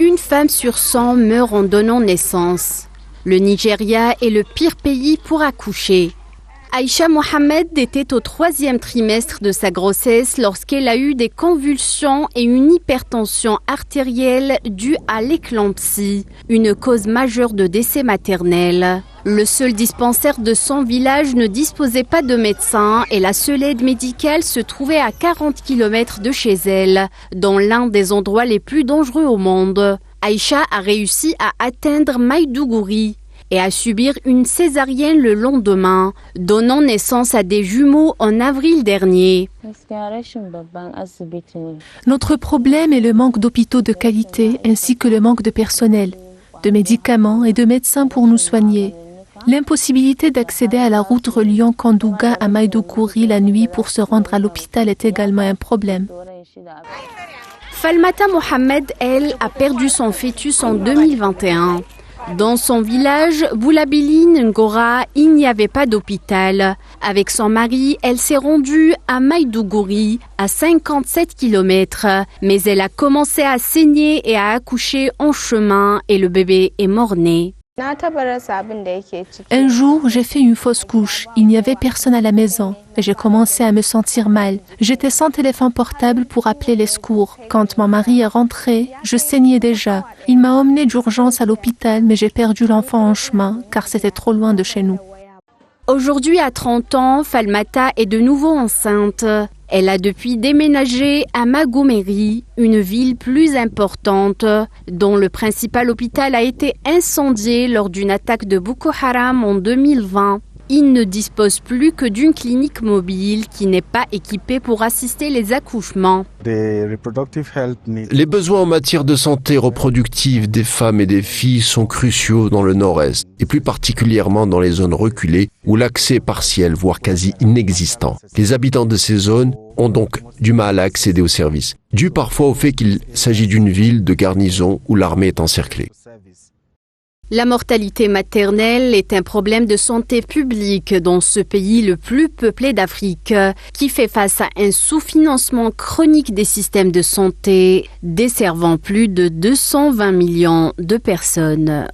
Une femme sur 100 meurt en donnant naissance. Le Nigeria est le pire pays pour accoucher. Aïcha Mohamed était au 3e trimestre de sa grossesse lorsqu'elle a eu des convulsions et une hypertension artérielle due à l'éclampsie, une cause majeure de décès maternel. Le seul dispensaire de son village ne disposait pas de médecin et la seule aide médicale se trouvait à 40 km de chez elle, dans l'un des endroits les plus dangereux au monde. Aïcha a réussi à atteindre Maïdougouri et à subir une césarienne le lendemain, donnant naissance à des jumeaux en avril dernier. Notre problème est le manque d'hôpitaux de qualité ainsi que le manque de personnel, de médicaments et de médecins pour nous soigner. L'impossibilité d'accéder à la route reliant Kandouga à Maïdougouri la nuit pour se rendre à l'hôpital est également un problème. Falmata Mohamed, elle, a perdu son fœtus en 2021. Dans son village, Boulabili Ngora, il n'y avait pas d'hôpital. Avec son mari, elle s'est rendue à Maïdougouri, à 57 km. Mais elle a commencé à saigner et à accoucher en chemin et le bébé est mort-né. Un jour, j'ai fait une fausse couche. Il n'y avait personne à la maison. J'ai commencé à me sentir mal. J'étais sans téléphone portable pour appeler les secours. Quand mon mari est rentré, je saignais déjà. Il m'a emmené d'urgence à l'hôpital, mais j'ai perdu l'enfant en chemin, car c'était trop loin de chez nous. Aujourd'hui, à 30 ans, Falmata est de nouveau enceinte. Elle a depuis déménagé à Magomeri, une ville plus importante, dont le principal hôpital a été incendié lors d'une attaque de Boko Haram en 2020. Il ne dispose plus que d'une clinique mobile qui n'est pas équipée pour assister les accouchements. Les besoins en matière de santé reproductive des femmes et des filles sont cruciaux dans le nord-est, et plus particulièrement dans les zones reculées où l'accès est partiel, voire quasi inexistant. Les habitants de ces zones ont donc du mal à accéder aux services, dû parfois au fait qu'il s'agit d'une ville de garnison où l'armée est encerclée. La mortalité maternelle est un problème de santé publique dans ce pays le plus peuplé d'Afrique, qui fait face à un sous-financement chronique des systèmes de santé, desservant plus de 220 millions de personnes.